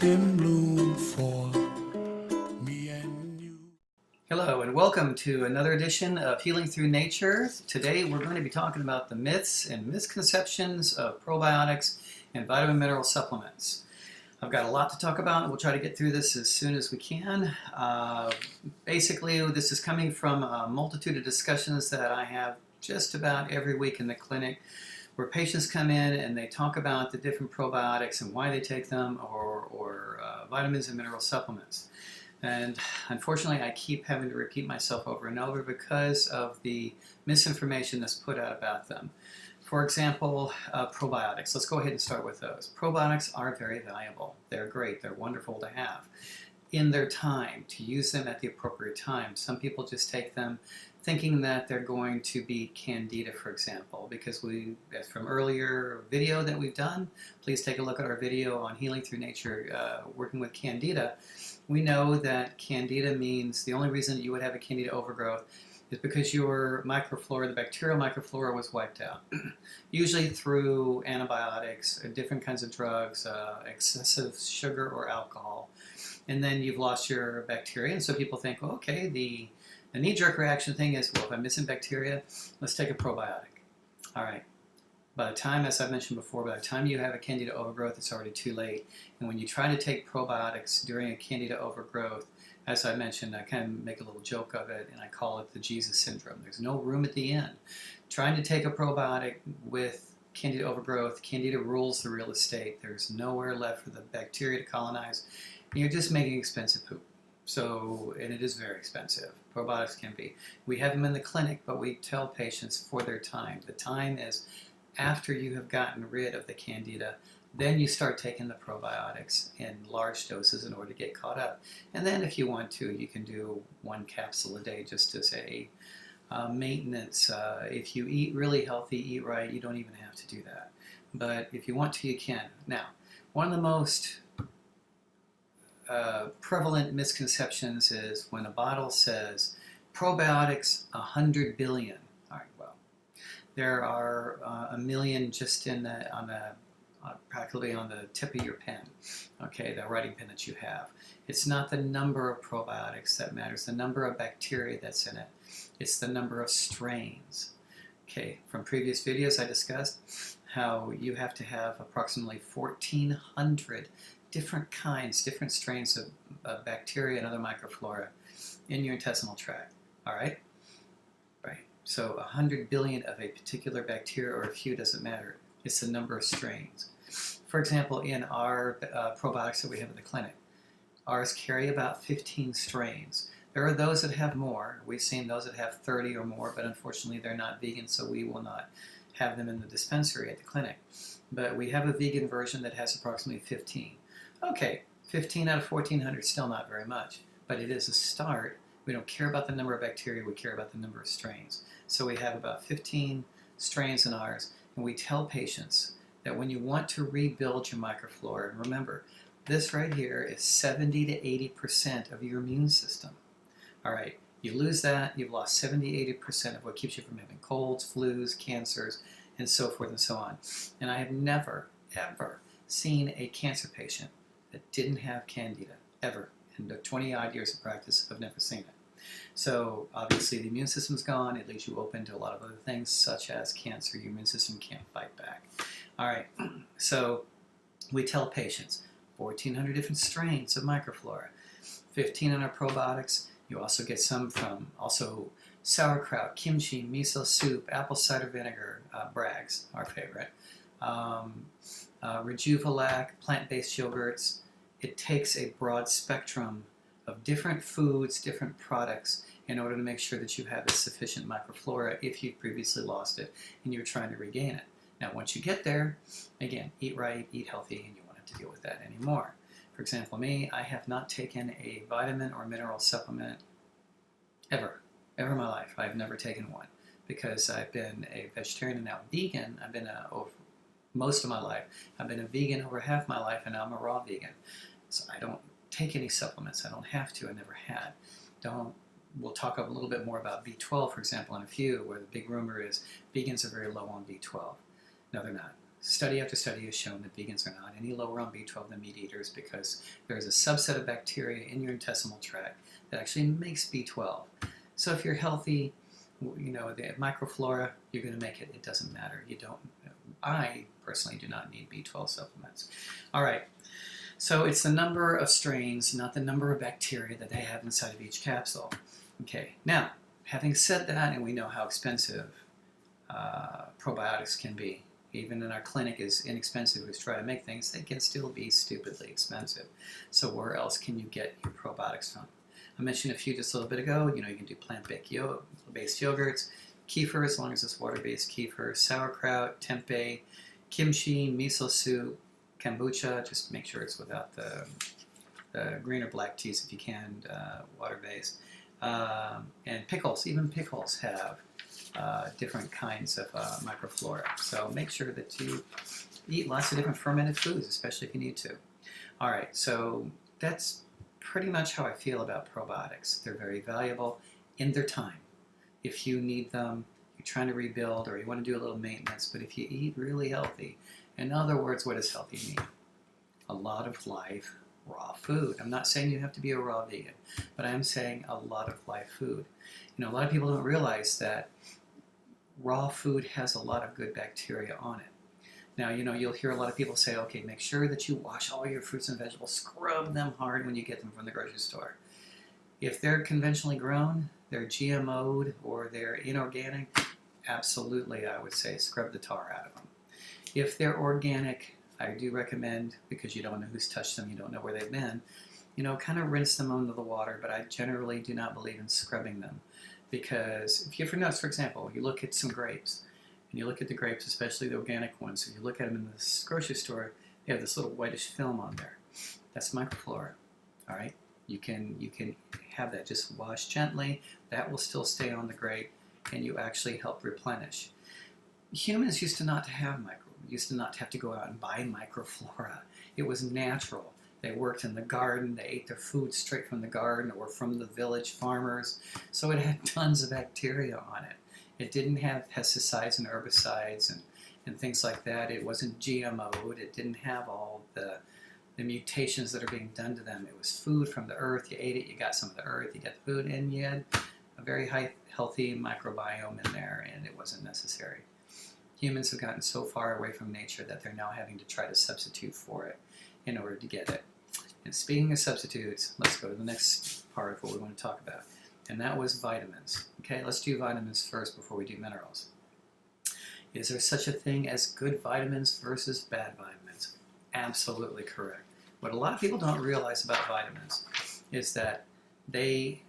in bloom for me and you. Hello and welcome to another edition of Healing Through Nature. Today we're going to be talking about the myths and misconceptions of probiotics and vitamin mineral supplements. I've got a lot to talk about and we'll try to get through this as soon as we can. Basically, this is coming from a multitude of discussions that I have just about every week in the clinic, where patients come in and they talk about the different probiotics and why they take them, or vitamins and mineral supplements. And unfortunately, I keep having to repeat myself over and over because of the misinformation that's put out about them. For example, probiotics. Let's go ahead and start with those. Probiotics are very valuable. They're great. They're wonderful to have in their time, to use them at the appropriate time. Some people just take them thinking that they're going to beat Candida, for example, because from earlier video that we've done, please take a look at our video on Healing Through Nature, working with Candida. We know that Candida means the only reason that you would have a Candida overgrowth is because your microflora, the bacterial microflora, was wiped out. Usually through antibiotics, different kinds of drugs, excessive sugar or alcohol. And then you've lost your bacteria. And so people think, well, okay, the knee-jerk reaction thing is, well, if I'm missing bacteria, let's take a probiotic. All right. By the time, as I mentioned before, by the time you have a Candida overgrowth, it's already too late. And when you try to take probiotics during a Candida overgrowth, as I mentioned, I kind of make a little joke of it, and I call it the Jesus syndrome. There's no room at the end. Trying to take a probiotic with Candida overgrowth, Candida rules the real estate. There's nowhere left for the bacteria to colonize. You're just making expensive poop. So, and it is very expensive. Probiotics can be. We have them in the clinic, but we tell patients for their time. The time is after you have gotten rid of the Candida, then you start taking the probiotics in large doses in order to get caught up. And then if you want to, you can do 1 capsule a day just as a maintenance. If you eat really healthy, eat right, you don't even have to do that. But if you want to, you can. Now, one of the most prevalent misconceptions is when a bottle says probiotics 100 billion. All right, well, there are a million just practically on the tip of your pen, okay, the writing pen that you have. It's not the number of probiotics that matters, the number of bacteria that's in it. It's the number of strains. Okay, from previous videos I discussed how you have to have approximately 1,400 different kinds, different strains of bacteria and other microflora in your intestinal tract. All right? Right. So 100 billion of a particular bacteria or a few doesn't matter. It's the number of strains. For example, in our probiotics that we have in the clinic, ours carry about 15 strains. There are those that have more. We've seen those that have 30 or more, but unfortunately they're not vegan, so we will not have them in the dispensary at the clinic. But we have a vegan version that has approximately 15. Okay, 15 out of 1,400 is still not very much, but it is a start. We don't care about the number of bacteria, we care about the number of strains. So we have about 15 strains in ours, and we tell patients that when you want to rebuild your microflora, and remember, this right here is 70 to 80% of your immune system. All right, you lose that, you've lost 70 to 80% of what keeps you from having colds, flus, cancers, and so forth and so on. And I have never, ever seen a cancer patient that didn't have Candida, ever. In the 20-odd years of practice, I've never seen it. So obviously the immune system's gone. It leaves you open to a lot of other things, such as cancer. Your immune system can't fight back. All right, so we tell patients 1,400 different strains of microflora, 15 in our probiotics. You also get some from sauerkraut, kimchi, miso soup, apple cider vinegar, Bragg's, our favorite, Rejuvelac, plant-based yogurts. It takes a broad spectrum of different foods, different products, in order to make sure that you have a sufficient microflora if you've previously lost it and you're trying to regain it. Now, once you get there, again, eat right, eat healthy, and you won't have to deal with that anymore. For example, me, I have not taken a vitamin or mineral supplement ever in my life. I've never taken one because I've been a vegetarian and now vegan. I've been most of my life. I've been a vegan over half my life, and now I'm a raw vegan. So I don't take any supplements. I don't have to. I never had. We'll talk a little bit more about B12, for example, in a few, where the big rumor is vegans are very low on B12. No, they're not. study after study has shown that vegans are not any lower on B12 than meat eaters because there is a subset of bacteria in your intestinal tract that actually makes B12. So if you're healthy, you know, the microflora, you're going to make it. It doesn't matter. You don't. I personally do not need B12 supplements. All right. So it's the number of strains, not the number of bacteria that they have inside of each capsule. Okay. Now, having said that, and we know how expensive probiotics can be, even in our clinic as inexpensive as try to make things, they can still be stupidly expensive. So where else can you get your probiotics from? I mentioned a few just a little bit ago. You know, you can do plant-based yogurts, kefir as long as it's water-based kefir, sauerkraut, tempeh, kimchi, miso soup, kombucha. Just make sure it's without the green or black teas if you can, water-based. And pickles. Even pickles have different kinds of microflora. So make sure that you eat lots of different fermented foods, especially if you need to. All right, so that's pretty much how I feel about probiotics. They're very valuable in their time. If you need them, you're trying to rebuild, or you want to do a little maintenance, but if you eat really healthy, in other words, what does healthy mean? A lot of live, raw food. I'm not saying you have to be a raw vegan, but I am saying a lot of live food. You know, a lot of people don't realize that raw food has a lot of good bacteria on it. Now, you know, you'll hear a lot of people say, okay, make sure that you wash all your fruits and vegetables, scrub them hard when you get them from the grocery store. If they're conventionally grown, they're GMO'd, or they're inorganic, absolutely, I would say scrub the tar out of them. If they're organic, I do recommend, because you don't know who's touched them, you don't know where they've been, you know, kind of rinse them under the water, but I generally do not believe in scrubbing them. Because if you ever notice, for example, you look at some grapes, and you look at the grapes, especially the organic ones, if you look at them in the grocery store, they have this little whitish film on there. That's microflora, all right? You can have that just wash gently. That will still stay on the grape, and you actually help replenish. Humans used to not have to go out and buy microflora. It was natural. They worked in the garden. They ate their food straight from the garden or from the village farmers. So it had tons of bacteria on it. It didn't have pesticides and herbicides and things like that. It wasn't GMO'd. It didn't have all the mutations that are being done to them. It was food from the earth. You ate it, you got some of the earth, you got the food, and you had a very healthy microbiome in there, and it wasn't necessary. Humans have gotten so far away from nature that they're now having to try to substitute for it in order to get it. And speaking of substitutes, let's go to the next part of what we want to talk about. And that was vitamins. Okay, let's do vitamins first before we do minerals. Is there such a thing as good vitamins versus bad vitamins? Absolutely correct. What a lot of people don't realize about vitamins is that these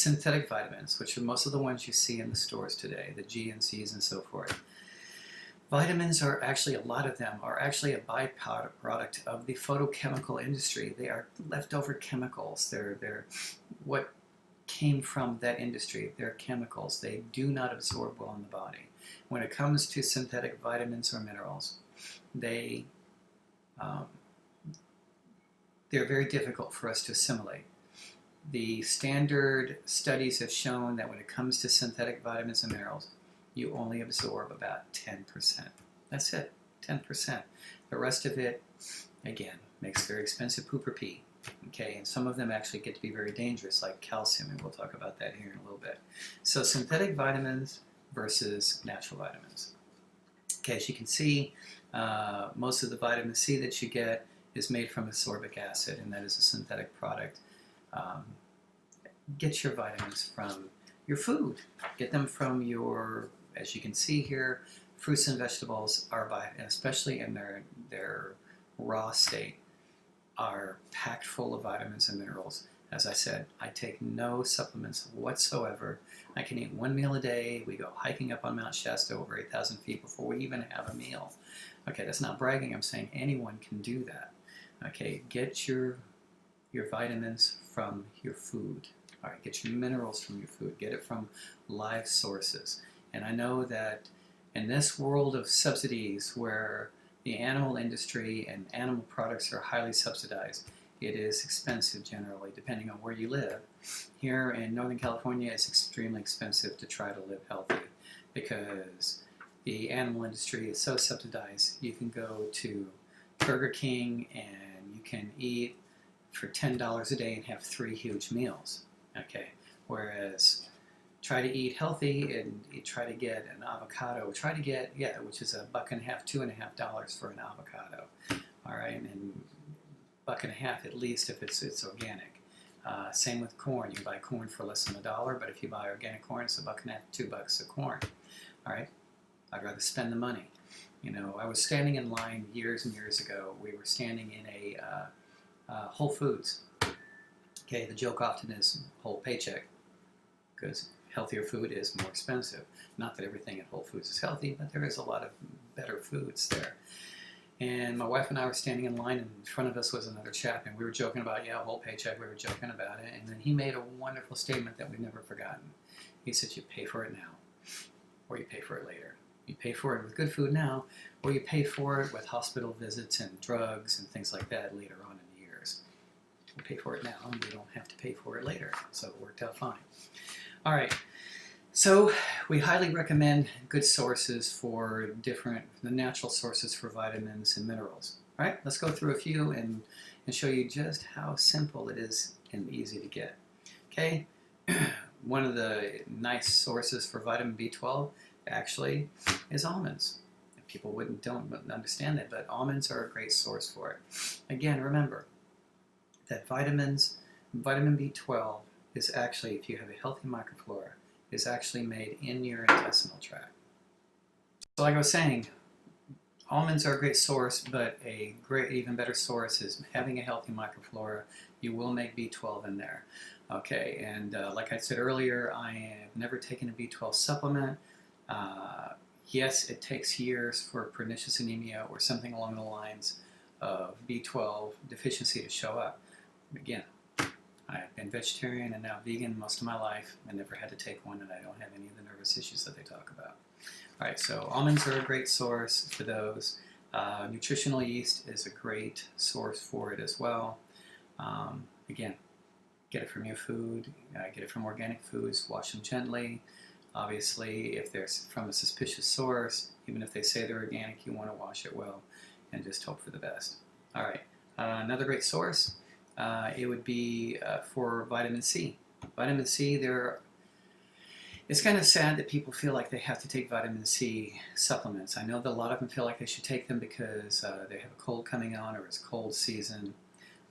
synthetic vitamins, which are most of the ones you see in the stores today, the GNCs and so forth, vitamins are actually, a lot of them are actually a byproduct of the photochemical industry. They are leftover chemicals. They're what came from that industry. They're chemicals. They do not absorb well in the body. When it comes to synthetic vitamins or minerals, they're very difficult for us to assimilate. The standard studies have shown that when it comes to synthetic vitamins and minerals, you only absorb about 10%. That's it, 10%. The rest of it, again, makes very expensive poop or pee. Okay, and some of them actually get to be very dangerous, like calcium, and we'll talk about that here in a little bit. So synthetic vitamins versus natural vitamins. Okay, as you can see, most of the vitamin C that you get is made from ascorbic acid, and that is a synthetic product. Get your vitamins from your food. Get them from your, as you can see here, fruits and vegetables are, and especially in their raw state, are packed full of vitamins and minerals. As I said, I take no supplements whatsoever. I can eat one meal a day. We go hiking up on Mount Shasta over 8,000 feet before we even have a meal. Okay, that's not bragging. I'm saying anyone can do that. Okay, get your vitamins from your food. All right, get your minerals from your food. Get it from live sources. And I know that in this world of subsidies where the animal industry and animal products are highly subsidized, it is expensive generally, depending on where you live. Here in Northern California, it's extremely expensive to try to live healthy because the animal industry is so subsidized. You can go to Burger King and you can eat for $10 a day and have 3 huge meals. Okay, whereas try to eat healthy and you try to get an avocado. Try to get, which is $1.50, $2.50 for an avocado. All right, and $1.50 at least if it's organic. Same with corn. You can buy corn for less than $1, but if you buy organic corn, it's $1.50, $2 a corn. All right, I'd rather spend the money. You know, I was standing in line years and years ago. We were standing in a Whole Foods. Okay, the joke often is whole paycheck, because healthier food is more expensive. Not that everything at Whole Foods is healthy, but there is a lot of better foods there. And my wife and I were standing in line, and in front of us was another chap, and we were joking about, whole paycheck, we were joking about it, and then he made a wonderful statement that we've never forgotten. He said, you pay for it now, or you pay for it later. You pay for it with good food now, or you pay for it with hospital visits and drugs and things like that later on in the years. You pay for it now, and you don't have to pay for it later, so it worked out fine. All right. So we highly recommend good sources for the natural sources for vitamins and minerals. All right, let's go through a few and show you just how simple it is and easy to get. Okay, one of the nice sources for vitamin B12 actually is almonds. People don't understand that, but almonds are a great source for it. Again, remember that vitamin B12 is actually, if you have a healthy microflora, is actually made in your intestinal tract. So like I was saying, almonds are a great source, but a even better source is having a healthy microflora. You will make B12 in there. Okay, and like I said earlier, I have never taken a B12 supplement. Yes, it takes years for pernicious anemia or something along the lines of B12 deficiency to show up. Again, I've been vegetarian and now vegan most of my life and never had to take one, and I don't have any of the nervous issues that they talk about. All right, so almonds are a great source for those. Nutritional yeast is a great source for it as well. Again, get it from your food, get it from organic foods, wash them gently. Obviously, if they're from a suspicious source, even if they say they're organic, you want to wash it well and just hope for the best. All right, another great source, it would be for vitamin C. Vitamin C, it's kind of sad that people feel like they have to take vitamin C supplements. I know that a lot of them feel like they should take them because they have a cold coming on or it's cold season,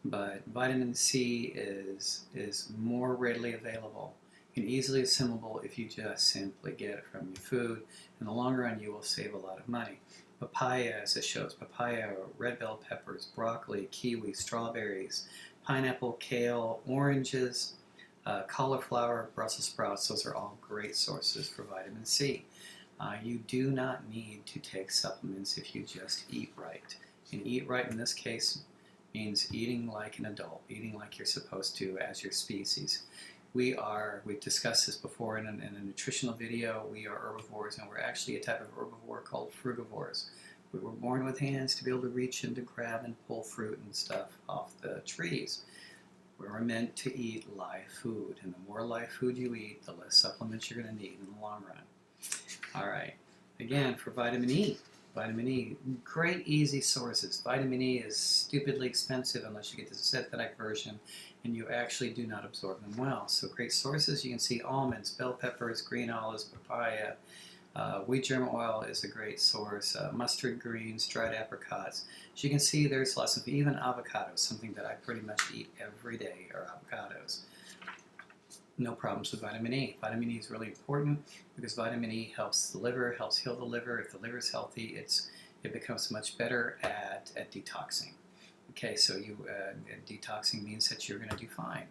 but vitamin C is more readily available and easily assimilable if you just simply get it from your food. In the long run, you will save a lot of money. Papaya, as it shows, papaya, red bell peppers, broccoli, kiwi, strawberries, pineapple, kale, oranges, cauliflower, Brussels sprouts, those are all great sources for vitamin C. You do not need to take supplements if you just eat right. And eat right in this case means eating like an adult, eating like you're supposed to as your species. We've discussed this before in a nutritional video. We are herbivores, and we're actually a type of herbivore called frugivores. We were born with hands to be able to reach and to grab and pull fruit and stuff off the trees. We were meant to eat live food, and the more live food you eat, the less supplements you're going to need in the long run. All right, again, for vitamin E. Vitamin E, great easy sources. Vitamin E is stupidly expensive unless you get the synthetic version, and you actually do not absorb them well. So great sources, you can see almonds, bell peppers, green olives, papaya. Wheat germ oil is a great source. Mustard greens, dried apricots. As you can see, there's lots of, even avocados, something that I pretty much eat every day are avocados. No problems with vitamin E. Vitamin E is really important because vitamin E helps the liver, helps heal the liver. If the liver is healthy, it becomes much better at detoxing. Okay, so detoxing means that you're going to do fine.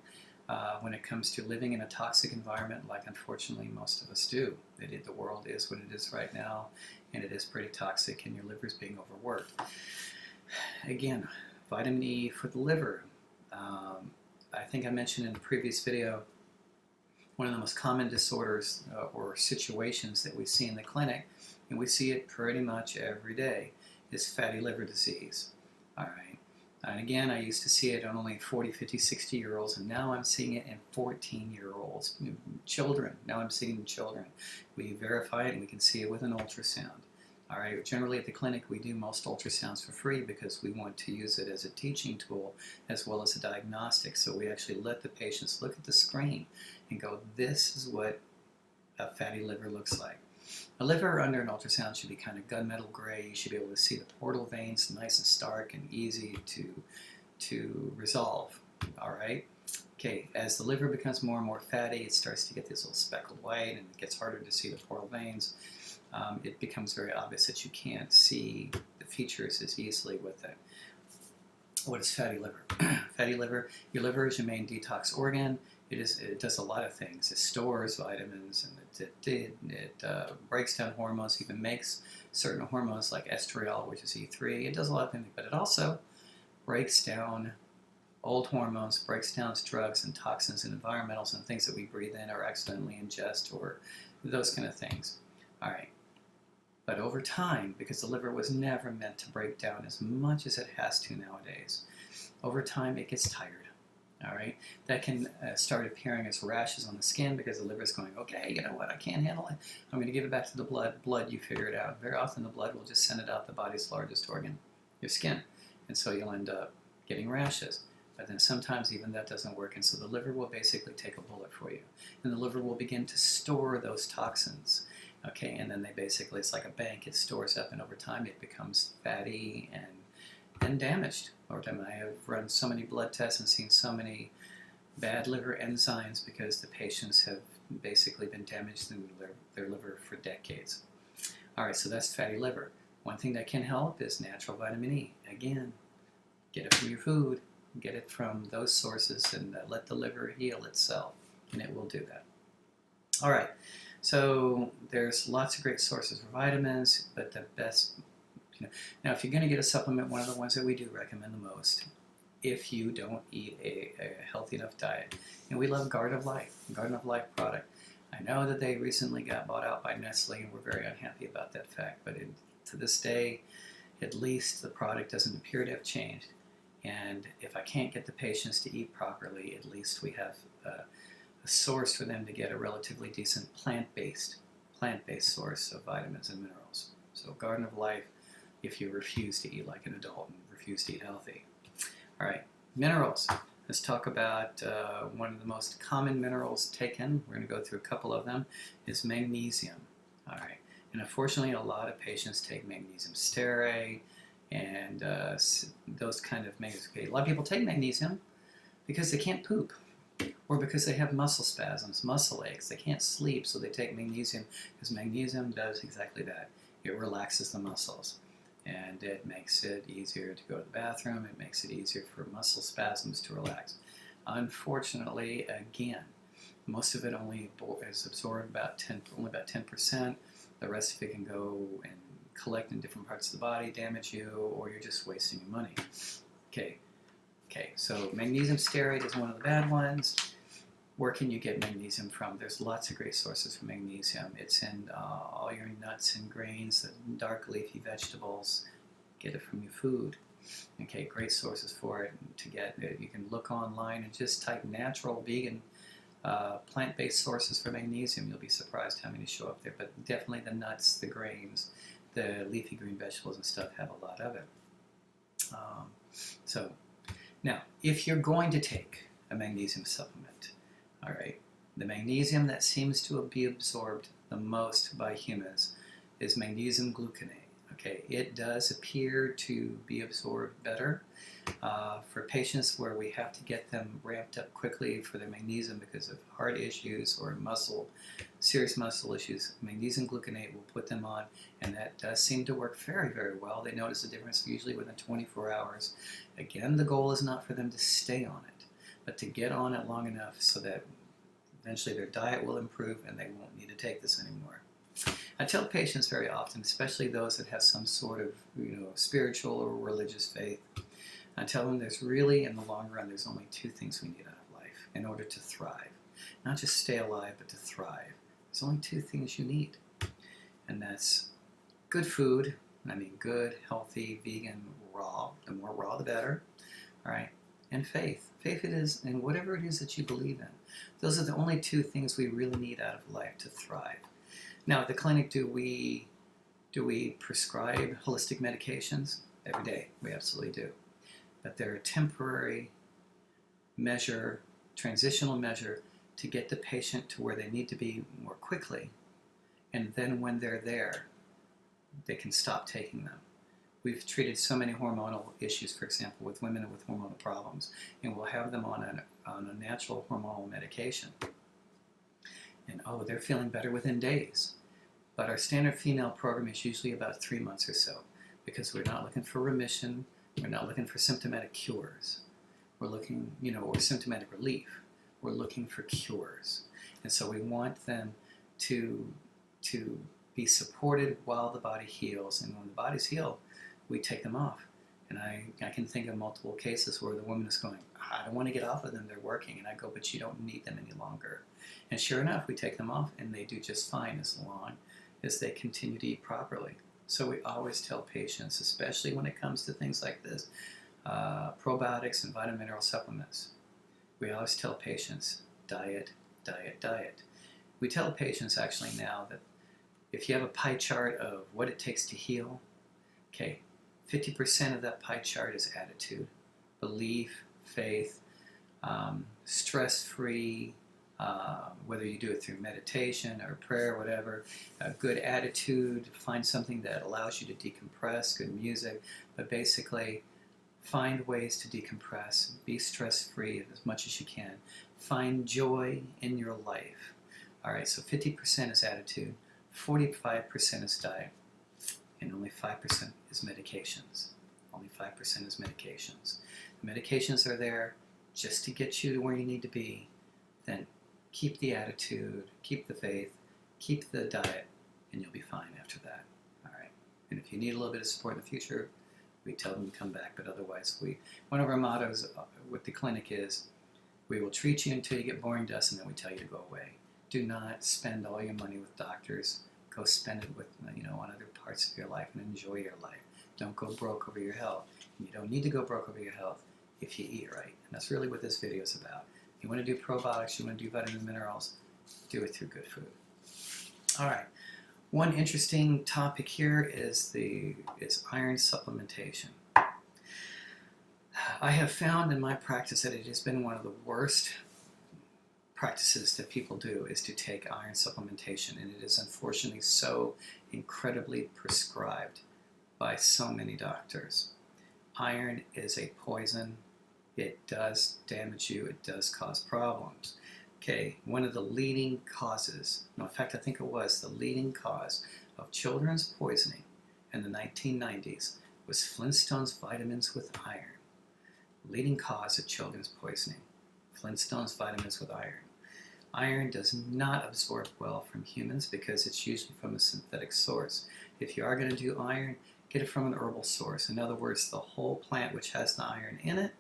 When it comes to living in a toxic environment, like unfortunately most of us do, the world is what it is right now, and it is pretty toxic, and your liver is being overworked. Again, vitamin E for the liver. I think I mentioned in the previous video, one of the most common disorders or situations that we see in the clinic, and we see it pretty much every day, is fatty liver disease. All right. And again, I used to see it on only 40, 50, 60-year-olds, and now I'm seeing it in 14-year-olds, children. Now I'm seeing it in children. We verify it, and we can see it with an ultrasound. All right, generally at the clinic we do most ultrasounds for free because we want to use it as a teaching tool as well as a diagnostic. So we actually let the patients look at the screen and go, this is what a fatty liver looks like. A liver under an ultrasound should be kind of gunmetal gray. You should be able to see the portal veins nice and stark and easy to resolve. All right. Okay, as the liver becomes more and more fatty, it starts to get this little speckled white and it gets harder to see the portal veins. It becomes very obvious that you can't see the features as easily with it. What is fatty liver? Fatty liver, your liver is your main detox organ. It does a lot of things. It stores vitamins and it breaks down hormones, even makes certain hormones like estriol, which is E3. It does a lot of things, but it also breaks down old hormones, breaks down drugs and toxins and environmentals and things that we breathe in or accidentally ingest or those kind of things. All right. But over time, because the liver was never meant to break down as much as it has to nowadays, over time it gets tired. All right, that can start appearing as rashes on the skin because the liver is going, okay, you know what, I can't handle it. I'm going to give it back to the blood. Blood, you figure it out. Very often the blood will just send it out the body's largest organ, your skin. And so you'll end up getting rashes. But then sometimes even that doesn't work, and so the liver will basically take a bullet for you. And the liver will begin to store those toxins. Okay, and then they basically, it's like a bank, it stores up, and over time it becomes fatty and damaged. Over time, I have run so many blood tests and seen so many bad liver enzymes because the patients have basically been damaged in their liver for decades. All right, so that's fatty liver. One thing that can help is natural vitamin E. Again, get it from your food, get it from those sources, and let the liver heal itself, and it will do that. All right, so there's lots of great sources for vitamins, but the best, now if you're going to get a supplement, one of the ones that we do recommend the most, if you don't eat a healthy enough diet, and we love Garden of Life product. I know that they recently got bought out by Nestle, and we're very unhappy about that fact, but to this day, at least the product doesn't appear to have changed. And if I can't get the patients to eat properly, at least we have a source for them to get a relatively decent plant-based source of vitamins and minerals. So Garden of Life, if you refuse to eat like an adult and refuse to eat healthy. All right, minerals. Let's talk about one of the most common minerals taken. We're going to go through a couple of them, is magnesium. All right, and unfortunately a lot of patients take magnesium stearate and those kind of magnesium. Okay, a lot of people take magnesium because they can't poop, or because they have muscle spasms, muscle aches. They can't sleep, so they take magnesium because magnesium does exactly that. It relaxes the muscles, and it makes it easier to go to the bathroom. It makes it easier for muscle spasms to relax. Unfortunately, again, most of it only is absorbed only about 10%. The rest of it can go and collect in different parts of the body, damage you, or you're just wasting your money. Okay, so magnesium stearate is one of the bad ones. Where can you get magnesium from? There's lots of great sources for magnesium. It's in all your nuts and grains, the dark leafy vegetables. Get it from your food. Okay, great sources for it to get. You can look online and just type natural, vegan, plant-based sources for magnesium. You'll be surprised how many show up there. But definitely the nuts, the grains, the leafy green vegetables and stuff have a lot of it. So now, if you're going to take a magnesium supplement, all right, the magnesium that seems to be absorbed the most by humans is magnesium gluconate. Okay, it does appear to be absorbed better for patients where we have to get them ramped up quickly for their magnesium because of heart issues or serious muscle issues. Magnesium gluconate will put them on, and that does seem to work very, very well. They notice a difference usually within 24 hours. Again, the goal is not for them to stay on it, but to get on it long enough so that eventually their diet will improve and they won't need to take this anymore. I tell patients very often, especially those that have some sort of spiritual or religious faith, I tell them there's really, in the long run, there's only two things we need out of life in order to thrive. Not just stay alive, but to thrive. There's only two things you need, and that's good food, and I mean good, healthy, vegan, raw. The more raw, the better. All right, and faith. Faith it is in whatever it is that you believe in. Those are the only two things we really need out of life to thrive. Now, at the clinic, do we Do we prescribe holistic medications? Every day, we absolutely do. But they're a temporary measure, transitional measure to get the patient to where they need to be more quickly. And then when they're there, they can stop taking them. We've treated so many hormonal issues, for example, with women with hormonal problems, and we'll have them on a natural hormonal medication. And oh, they're feeling better within days. But our standard female program is usually about 3 months or so, because we're not looking for remission, we're not looking for symptomatic cures. We're looking, or symptomatic relief. We're looking for cures. And so we want them to be supported while the body heals. And when the body's healed, we take them off. And I can think of multiple cases where the woman is going, I don't want to get off of them, they're working. And I go, but you don't need them any longer. And sure enough, we take them off and they do just fine as long as they continue to eat properly. So we always tell patients, especially when it comes to things like this, probiotics and vitamin mineral supplements, we always tell patients, diet, diet, diet. We tell patients actually now that if you have a pie chart of what it takes to heal, okay, 50% of that pie chart is attitude, belief, faith, stress-free, whether you do it through meditation or prayer, whatever, a good attitude, find something that allows you to decompress, good music, but basically find ways to decompress, be stress-free as much as you can, find joy in your life. All right, so 50% is attitude, 45% is diet, and only 5% is medications. Only 5% is medications. The medications are there just to get you to where you need to be. Then keep the attitude, keep the faith, keep the diet, and you'll be fine after that. All right. And if you need a little bit of support in the future, we tell them to come back. But otherwise, one of our mottos with the clinic is, we will treat you until you get boring to us, and then we tell you to go away. Do not spend all your money with doctors. Go spend it with, on other parts of your life and enjoy your life. Don't go broke over your health. And you don't need to go broke over your health if you eat right. And that's really what this video is about. If you want to do probiotics, you want to do vitamin minerals, do it through good food. All right. One interesting topic here is iron supplementation. I have found in my practice that it has been one of the worst practices that people do is to take iron supplementation, and it is unfortunately so incredibly prescribed by so many doctors. Iron is a poison. It does damage you. It does cause problems. Okay, one of the leading causes, no, in fact I think it was the leading cause of children's poisoning in the 1990s was Flintstones vitamins with iron. Leading cause of children's poisoning, Flintstones vitamins with iron. Iron does not absorb well from humans because it's usually from a synthetic source. If you are going to do iron, get it from an herbal source. In other words, the whole plant which has the iron in it.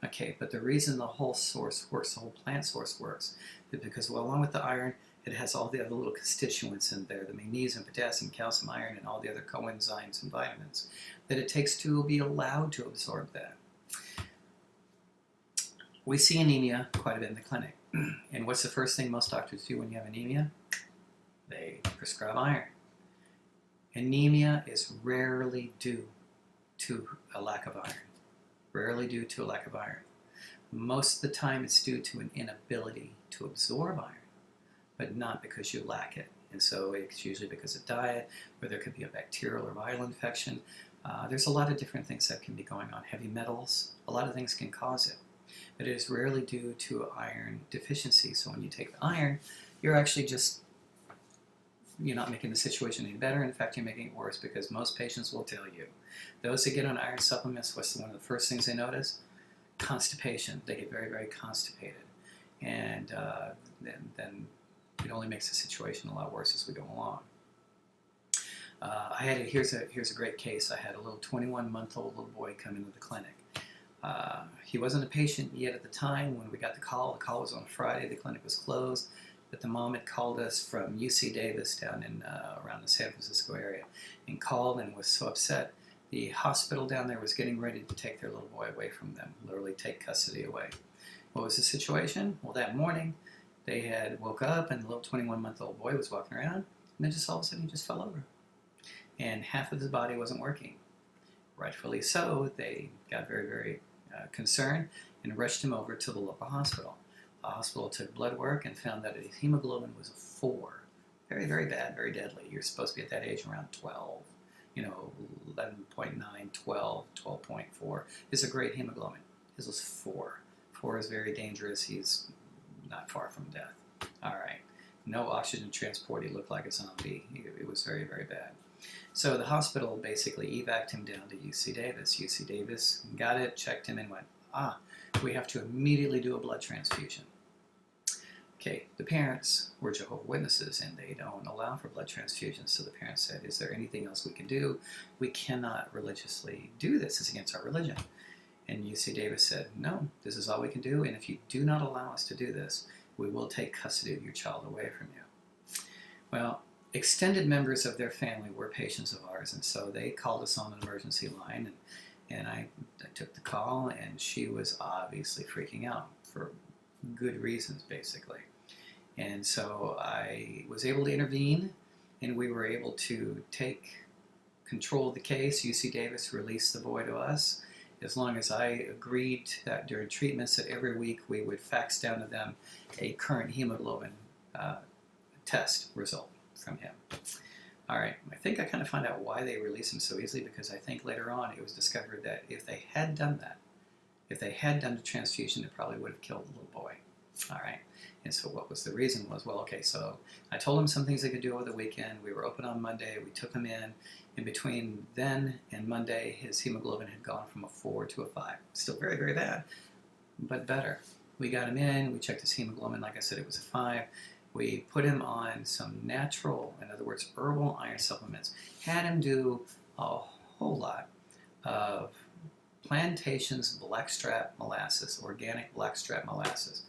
Okay, but the reason the whole source works, the whole plant source works, is because along with the iron, it has all the other little constituents in there, the magnesium, potassium, calcium, iron, and all the other coenzymes and vitamins that it takes to be allowed to absorb that. We see anemia quite a bit in the clinic. And what's the first thing most doctors do when you have anemia? They prescribe iron. Anemia is rarely due to a lack of iron. Rarely due to a lack of iron. Most of the time it's due to an inability to absorb iron, but not because you lack it. And so it's usually because of diet, or there could be a bacterial or viral infection. There's a lot of different things that can be going on. Heavy metals, a lot of things can cause it. But it is rarely due to iron deficiency. So when you take the iron, you're actually you're not making the situation any better. In fact, you're making it worse, because most patients will tell you, those that get on iron supplements, what's one of the first things they notice? Constipation. They get very, very constipated. And then it only makes the situation a lot worse as we go along. Here's a great case. I had a little 21-month-old little boy come into the clinic. He wasn't a patient yet at the time when we got the call. The call was on a Friday. The clinic was closed. But the mom had called us from UC Davis down in around the San Francisco area, and called and was so upset. The hospital down there was getting ready to take their little boy away from them, literally take custody away. What was the situation? Well, that morning they had woke up and the little 21-month-old boy was walking around, and then just all of a sudden he just fell over. and half of his body wasn't working. Rightfully so, they got very, very concerned and rushed him over to the local hospital. The hospital took blood work and found that his hemoglobin was a 4. Very, very bad, very deadly. You're supposed to be at that age around 12. 11.9, 12, 12.4 is a great hemoglobin. His was 4. 4 is very dangerous. He's not far from death. All right. No oxygen transport. He looked like a zombie. It was very, very bad. So the hospital basically evac'd him down to UC Davis. UC Davis got it, checked him, and went, we have to immediately do a blood transfusion. Okay, the parents were Jehovah's Witnesses, and they don't allow for blood transfusions. So the parents said, is there anything else we can do? We cannot religiously do this. It's against our religion. And UC Davis said, no, this is all we can do, and if you do not allow us to do this, we will take custody of your child away from you. Well, extended members of their family were patients of ours, and so they called us on an emergency line, and I took the call, and she was obviously freaking out for good reasons, basically. And so I was able to intervene, and we were able to take control of the case. UC Davis released the boy to us, as long as I agreed that during treatments that every week we would fax down to them a current hemoglobin test result from him. All right, I think I kind of find out why they released him so easily, because I think later on it was discovered that if they had done that, if they had done the transfusion, it probably would have killed the little boy. All right, and so what was the reason was, well, okay, so I told him some things they could do over the weekend. We were open on Monday. We took him in. In between then and Monday, his hemoglobin had gone from a 4 to a 5. Still very, very bad, but better. We got him in. We checked his hemoglobin. Like I said, it was a 5. We put him on some natural, in other words, herbal iron supplements. Had him do a whole lot of plantations blackstrap molasses, organic blackstrap molasses.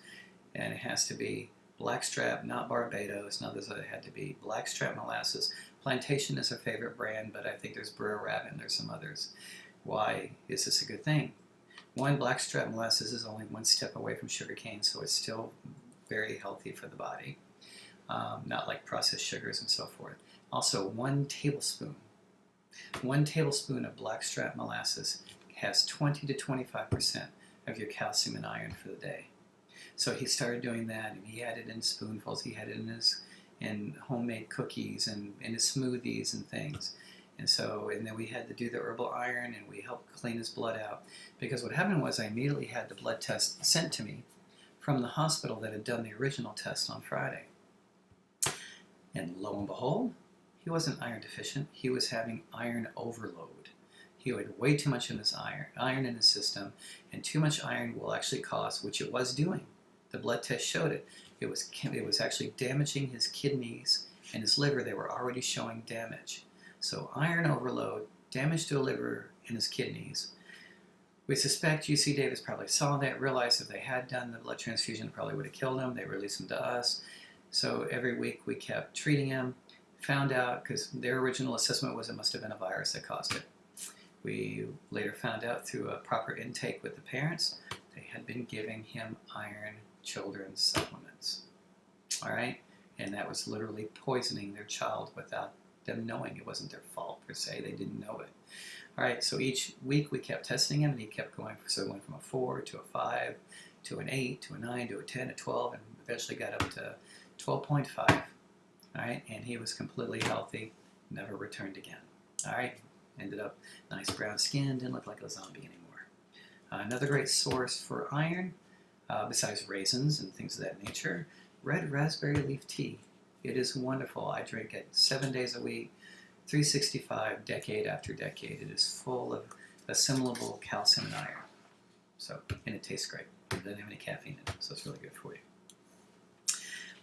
And it has to be blackstrap, not Barbados. Now, it had to be blackstrap molasses. Plantation is our favorite brand, but I think there's Brer Rabbit and there's some others. Why is this a good thing? One, blackstrap molasses is only 1 step away from sugarcane, so it's still very healthy for the body. Not like processed sugars and so forth. Also, 1 tablespoon of blackstrap molasses has 20 to 25% of your calcium and iron for the day. So he started doing that, and he had it in spoonfuls. He had it in homemade cookies and in his smoothies and things. And then we had to do the herbal iron, and we helped clean his blood out. Because what happened was I immediately had the blood test sent to me from the hospital that had done the original test on Friday. And lo and behold, he wasn't iron deficient. He was having iron overload. He had way too much in his iron in his system, and too much iron will actually cause, which it was doing. The blood test showed it. It was actually damaging his kidneys and his liver. They were already showing damage. So iron overload, damage to the liver and his kidneys. We suspect UC Davis probably saw that, realized if they had done the blood transfusion, it probably would have killed him. They released him to us. So every week we kept treating him. Found out, because their original assessment was it must have been a virus that caused it. We later found out through a proper intake with the parents, they had been giving him iron children's supplements. All right? And that was literally poisoning their child without them knowing. It wasn't their fault per se. They didn't know it. All right, so each week we kept testing him, and he kept going. So it went from a 4 to a 5 to an 8 to a 9 to a 10 to 12, and eventually got up to 12.5. All right, and he was completely healthy, never returned again. All right, ended up nice brown skin, didn't look like a zombie anymore. Another great source for iron, besides raisins and things of that nature, red raspberry leaf tea. It is wonderful. I drink it 7 days a week, 365, decade after decade. It is full of assimilable calcium and iron. So, and it tastes great. It doesn't have any caffeine in it, so it's really good for you.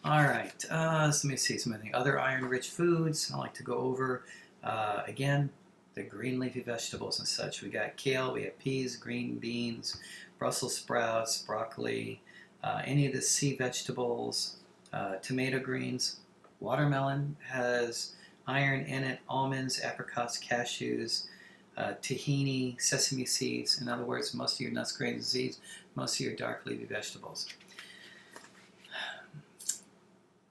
All right, so let me see some of the other iron-rich foods I like to go over. Again, the green leafy vegetables and such. We got kale, we have peas, green beans, Brussels sprouts, broccoli, any of the sea vegetables, tomato greens. Watermelon has iron in it, almonds, apricots, cashews, tahini, sesame seeds. In other words, most of your nuts, grains, and seeds, most of your dark leafy vegetables.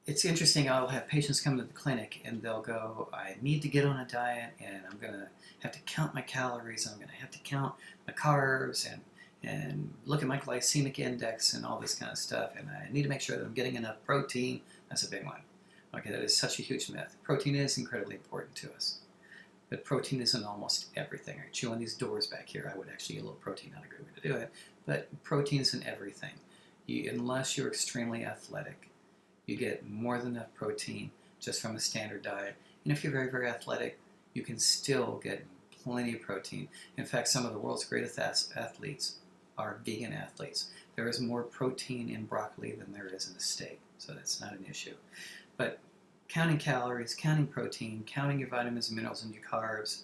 it's interesting. I'll have patients come to the clinic and they'll go, I need to get on a diet and I'm going to have to count my calories. I'm going to have to count my carbs and look at my glycemic index and all this kind of stuff. And I need to make sure that I'm getting enough protein. That's a big one. Okay, that is such a huge myth. Protein is incredibly important to us. But protein isn't almost everything. I chew on these doors back here. I would actually eat a little protein, not a good way to do it. But protein isn't everything. Unless you're extremely athletic, you get more than enough protein just from a standard diet. And if you're very, very athletic, you can still get plenty of protein. In fact, some of the world's greatest athletes are vegan athletes. There is more protein in broccoli than there is in a steak, so that's not an issue. But counting calories, counting protein, counting your vitamins and minerals and your carbs,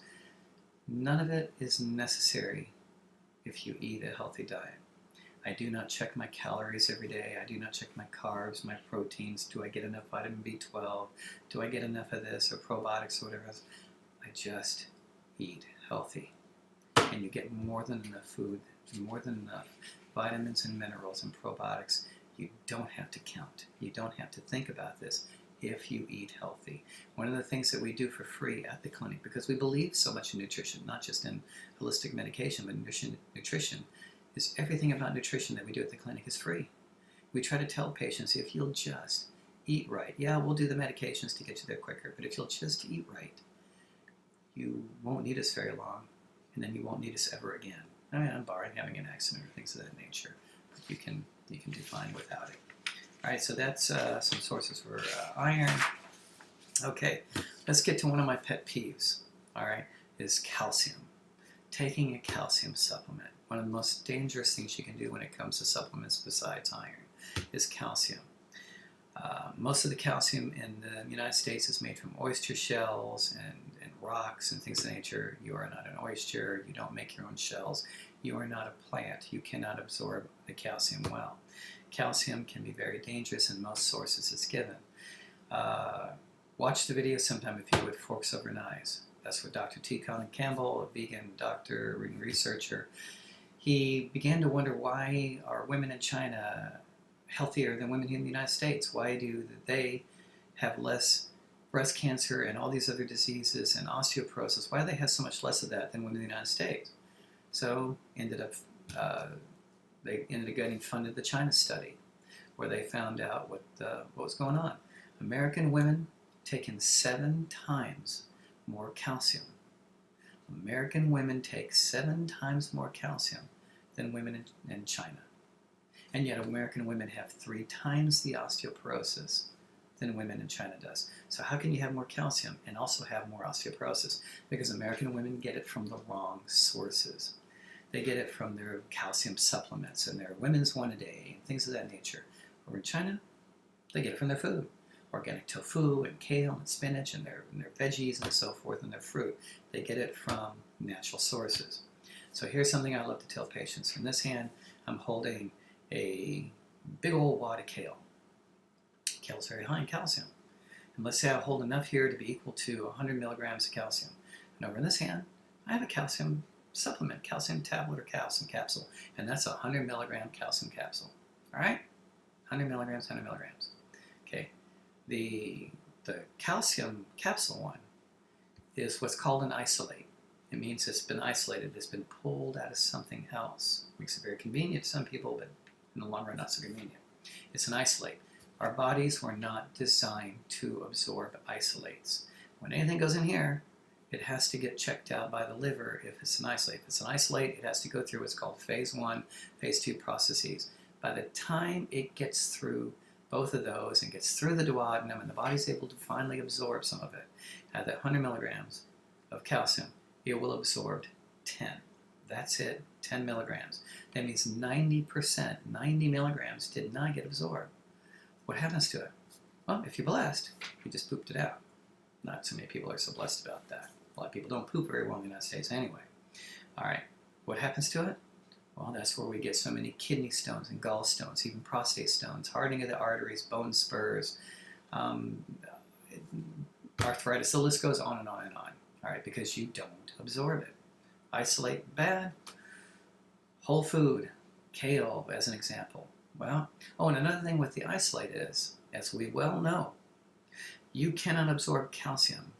none of it is necessary if you eat a healthy diet. I do not check my calories every day. I do not check my carbs, my proteins. Do I get enough vitamin B12? Do I get enough of this or probiotics or whatever else? I just eat healthy. And you get more than enough food, more than enough vitamins and minerals and probiotics. You don't have to count. You don't have to think about this if you eat healthy. One of the things that we do for free at the clinic, because we believe so much in nutrition, not just in holistic medication, but nutrition, is everything about nutrition that we do at the clinic is free. We try to tell patients, if you'll just eat right, yeah, we'll do the medications to get you there quicker, but if you'll just eat right, you won't need us very long, and then you won't need us ever again. I mean, I'm barring having an accident or things of that nature, but you can do fine without it. All right, so that's some sources for iron. Okay, let's get to one of my pet peeves, all right, is calcium. Taking a calcium supplement. One of the most dangerous things you can do when it comes to supplements besides iron is calcium. Most of the calcium in the United States is made from oyster shells and rocks and things of that nature. You are not an oyster. You don't make your own shells. You are not a plant. You cannot absorb the calcium well. Calcium can be very dangerous in most sources it's given. Watch the video sometime if you would, Forks Over Knives. That's what Dr. T. Colin Campbell, a vegan doctor and researcher, he began to wonder, why are women in China healthier than women here in the United States? Why do they have less breast cancer and all these other diseases and osteoporosis? Why do they have so much less of that than women in the United States? So they ended up getting funded the China study, where they found out what was going on. American women taking 7 times more calcium. American women take 7 times more calcium than women in China. And yet American women have 3 times the osteoporosis than women in China does. So how can you have more calcium and also have more osteoporosis? Because American women get it from the wrong sources. They get it from their calcium supplements and their women's one a day and things of that nature. Over in China, they get it from their food. Organic tofu and kale and spinach and their veggies and so forth and their fruit. They get it from natural sources. So here's something I love to tell patients. In this hand, I'm holding a big old wad of kale. Kale is very high in calcium. And let's say I hold enough here to be equal to 100 milligrams of calcium. And over in this hand, I have a calcium supplement, calcium tablet or calcium capsule. And that's a 100 milligram calcium capsule. All right? 100 milligrams, 100 milligrams. Okay. The calcium capsule one is what's called an isolate. It means it's been isolated, it's been pulled out of something else. Makes it very convenient to some people, but in the long run, not so convenient. It's an isolate. Our bodies were not designed to absorb isolates. When anything goes in here, it has to get checked out by the liver if it's an isolate. If it's an isolate, it has to go through what's called phase 1, phase 2 processes. By the time it gets through both of those and gets through the duodenum and the body's able to finally absorb some of it, at that 100 milligrams of calcium, it will absorb 10. That's it, 10 milligrams. That means 90%, 90 milligrams did not get absorbed. What happens to it? Well, if you're blessed, you just pooped it out. Not so many people are so blessed about that. A lot of people don't poop very well in the United States anyway. All right, what happens to it? Well, that's where we get so many kidney stones and gallstones, even prostate stones, hardening of the arteries, bone spurs, arthritis. The list goes on and on and on. All right, because you don't absorb it. Isolate, bad. Whole food, kale as an example. Well, oh, and another thing with the isolate is, as we well know, you cannot absorb calcium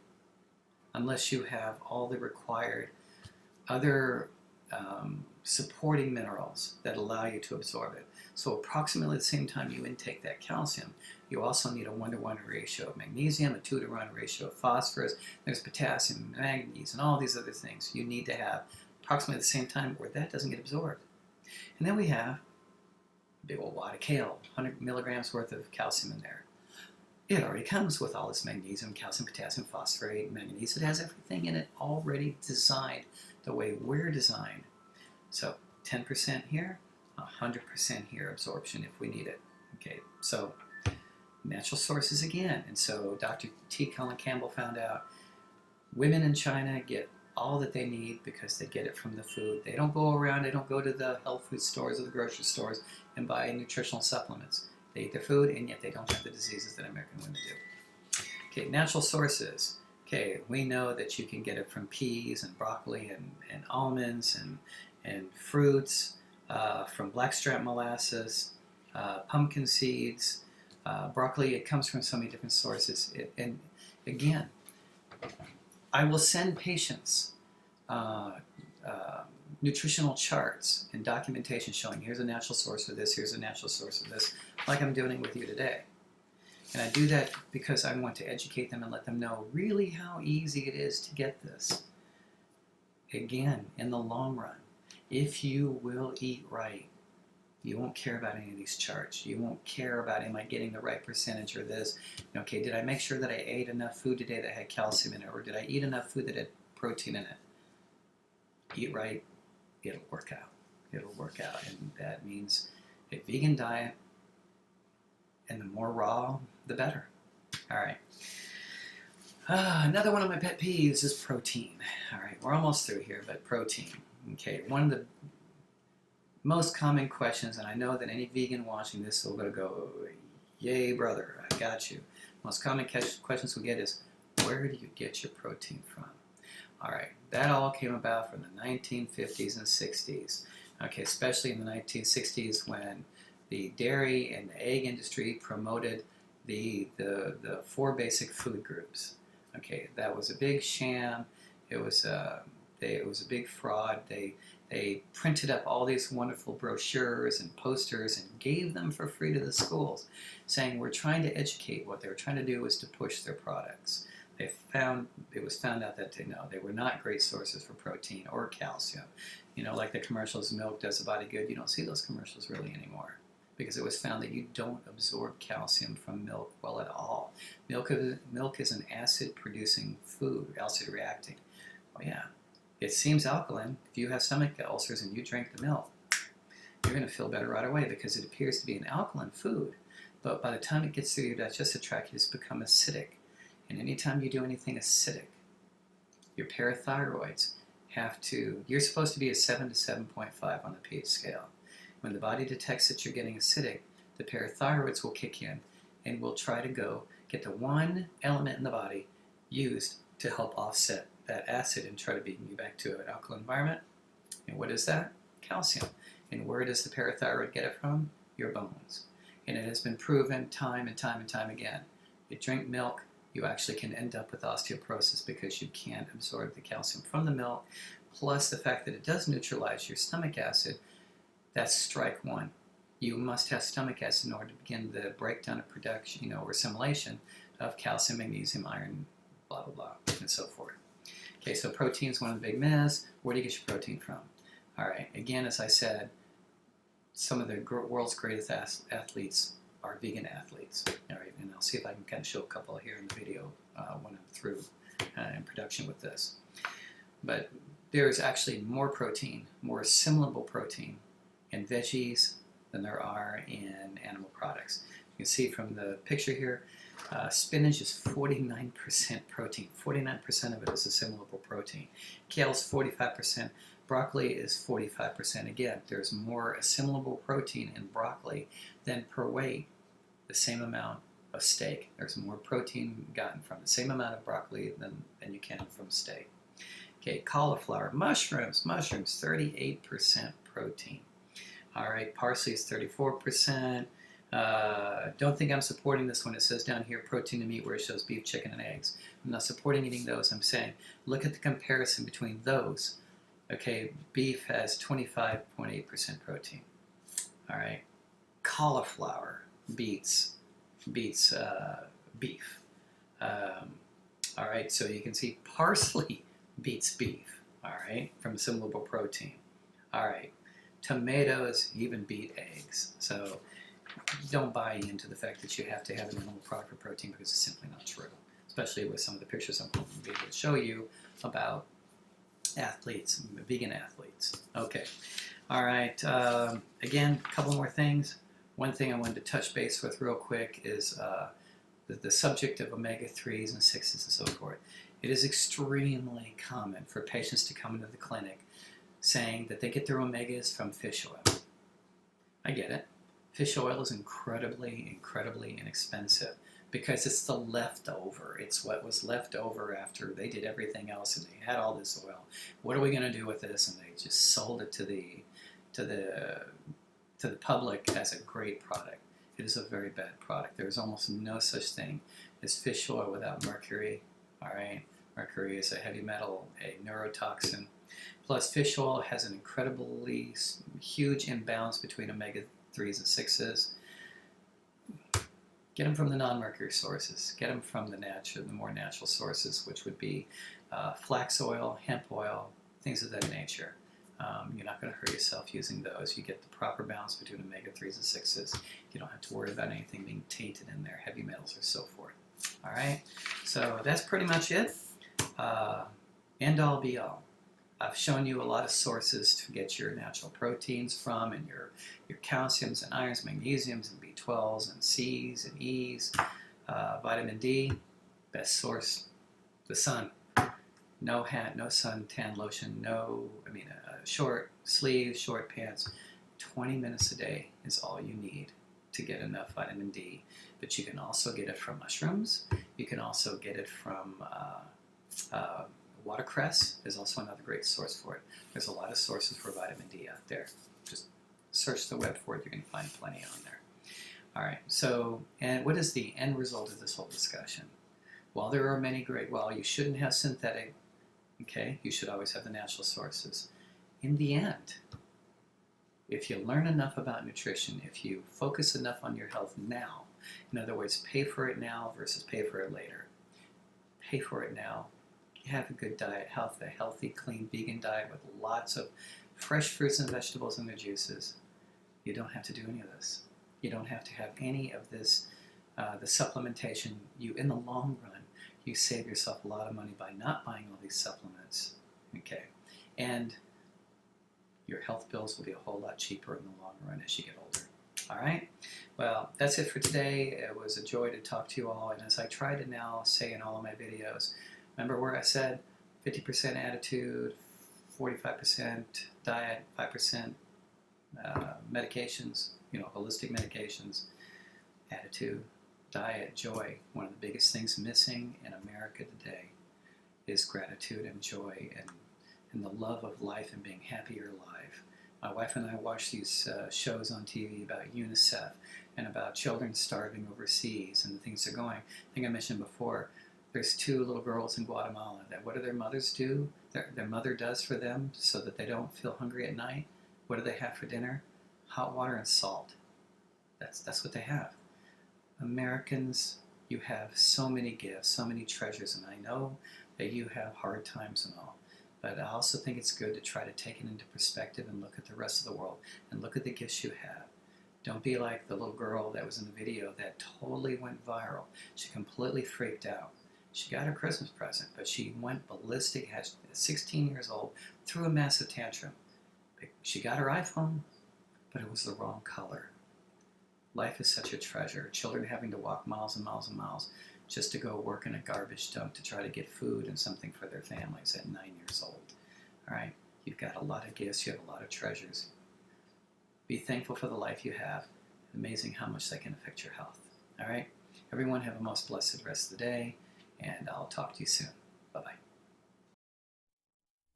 unless you have all the required other supporting minerals that allow you to absorb it. So approximately the same time you intake that calcium, you also need a 1-to-1 ratio of magnesium, a 2-to-1 ratio of phosphorus, there's potassium, manganese, and all these other things you need to have approximately at the same time, where that doesn't get absorbed. And then we have a big old wad of kale, 100 milligrams worth of calcium in there. It already comes with all this magnesium, calcium, potassium, phosphate, manganese. It has everything in it already designed the way we're designed. So 10% here, 100% here absorption if we need it. Okay, so natural sources again. And so Dr. T. Colin Campbell found out women in China get all that they need because they get it from the food. They don't go around, they don't go to the health food stores or the grocery stores and buy nutritional supplements. They eat their food, and yet they don't have the diseases that American women do. Okay, natural sources. Okay, we know that you can get it from peas and broccoli and almonds and fruits, from blackstrap molasses, pumpkin seeds, broccoli. It comes from so many different sources. And again, I will send patients nutritional charts and documentation showing here's a natural source of this, here's a natural source of this, like I'm doing with you today. And I do that because I want to educate them and let them know really how easy it is to get this. Again, in the long run, if you will eat right, you won't care about any of these charts. You won't care about, am I getting the right percentage or this? Okay, did I make sure that I ate enough food today that had calcium in it, or did I eat enough food that had protein in it? Eat right, it'll work out. It'll work out, and that means a vegan diet, and the more raw, the better. All right. Another one of my pet peeves is protein. All right, we're almost through here, but protein. Okay, one of the most common questions, and I know that any vegan watching this will go, yay, brother, I got you. Most common questions we get is, where do you get your protein from? All right, that all came about from the 1950s and 60s. Okay, especially in the 1960s when the dairy and the egg industry promoted the 4 basic food groups. Okay, that was a big sham. It was a big fraud. They printed up all these wonderful brochures and posters and gave them for free to the schools, saying we're trying to educate. What they were trying to do was to push their products. It was found out that they were not great sources for protein or calcium. You know, like the commercials, milk does the body good. You don't see those commercials really anymore, because it was found that you don't absorb calcium from milk well at all. Milk is an acid-producing food, acid-reacting. Oh yeah, it seems alkaline. If you have stomach ulcers and you drink the milk, you're going to feel better right away because it appears to be an alkaline food. But by the time it gets through your digestive tract, it has become acidic. And anytime you do anything acidic, your parathyroids you're supposed to be a 7 to 7.5 on the pH scale. When the body detects that you're getting acidic, the parathyroids will kick in and will try to get the one element in the body used to help offset that acid and try to bring you back to an alkaline environment. And what is that? Calcium. And where does the parathyroid get it from? Your bones. And it has been proven time and time and time again. You drink milk, you actually can end up with osteoporosis because you can't absorb the calcium from the milk, plus the fact that it does neutralize your stomach acid. That's strike one. You must have stomach acid in order to begin the breakdown of production, or assimilation of calcium, magnesium, iron, blah, blah, blah, and so forth. Okay, so protein is one of the big myths. Where do you get your protein from? All right, again, as I said, some of the world's greatest athletes are vegan athletes. All right, and I'll see if I can kind of show a couple here in the video when I'm through in production with this. But there is actually more protein, more assimilable protein in veggies than there are in animal products. You can see from the picture here, spinach is 49% protein. 49% of it is assimilable protein. Kale is 45%. Broccoli is 45%. Again, there's more assimilable protein in broccoli than per weight the same amount of steak. There's more protein gotten from the same amount of broccoli than you can from steak. Okay, cauliflower, mushrooms, 38% protein. All right, parsley is 34%. Don't think I'm supporting this when it says down here protein and meat where it shows beef, chicken, and eggs. I'm not supporting eating those. I'm saying look at the comparison between those. Okay, beef has 25.8% protein. All right, cauliflower beats beef. All right, so you can see parsley beats beef. All right, from soluble protein. All right, tomatoes even beat eggs. So don't buy into the fact that you have to have an animal product for protein because it's simply not true, especially with some of the pictures I'm going to be able to show you about athletes, vegan athletes. Okay, all right, again, a couple more things. One thing I wanted to touch base with real quick is the subject of omega-3s and 6s and so forth. It is extremely common for patients to come into the clinic saying that they get their omegas from fish oil. I get it. Fish oil is incredibly inexpensive because it's the leftover. It's what was left over after they did everything else and they had all this oil. What are we going to do with this? And they just sold it to the public as a great product. It is a very bad product. There is almost no such thing as fish oil without mercury. All right, mercury is a heavy metal, a neurotoxin. Plus, fish oil has an incredibly huge imbalance between omega-3s and 6s. Get them from the non-mercury sources. Get them from the more natural sources, which would be flax oil, hemp oil, things of that nature. You're not going to hurt yourself using those. You get the proper balance between omega-3s and 6s. You don't have to worry about anything being tainted in there, heavy metals or so forth. All right, so that's pretty much it. End all be all. I've shown you a lot of sources to get your natural proteins from, and your calciums and irons, magnesiums and B12s and Cs and Es. Vitamin D, best source, the sun. No hat, no suntan lotion, short sleeves, short pants. 20 minutes a day is all you need to get enough vitamin D. But you can also get it from mushrooms. You can also get it from watercress is also another great source for it. There's a lot of sources for vitamin D out there. Just search the web for it. You're going to find plenty on there. All right. So, and what is the end result of this whole discussion? While there are many while you shouldn't have synthetic, okay, you should always have the natural sources. In the end, if you learn enough about nutrition, if you focus enough on your health now, in other words, pay for it now versus pay for it later. Pay for it now. Have a good diet, a healthy, clean, vegan diet with lots of fresh fruits and vegetables and their juices. You don't have to do any of this. You don't have to have any of this, the supplementation. In the long run, you save yourself a lot of money by not buying all these supplements. Okay, and your health bills will be a whole lot cheaper in the long run as you get older. All right, well, that's it for today. It was a joy to talk to you all, and as I try to now say in all of my videos, remember where I said 50% attitude, 45% diet, 5% medications, holistic medications, attitude, diet, joy. One of the biggest things missing in America today is gratitude and joy and the love of life and being happy you're alive. My wife and I watch these shows on TV about UNICEF and about children starving overseas and the things they're going. I think I mentioned before, there's 2 little girls in Guatemala that what do their mothers do? Their mother does for them so that they don't feel hungry at night. What do they have for dinner? Hot water and salt. That's what they have. Americans, you have so many gifts, so many treasures, and I know that you have hard times and all. But I also think it's good to try to take it into perspective and look at the rest of the world and look at the gifts you have. Don't be like the little girl that was in the video that totally went viral. She completely freaked out. She got her Christmas present, but she went ballistic at 16 years old, threw a massive tantrum. She got her iPhone, but it was the wrong color. Life is such a treasure. Children having to walk miles and miles and miles just to go work in a garbage dump to try to get food and something for their families at 9 years old. All right, you've got a lot of gifts, you have a lot of treasures. Be thankful for the life you have. Amazing how much that can affect your health. All right, everyone have a most blessed rest of the day, and I'll talk to you soon. Bye-bye.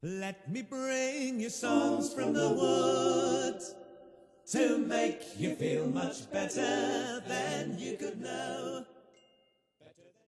Let me bring you songs from the woods. to make you feel much better than you could know.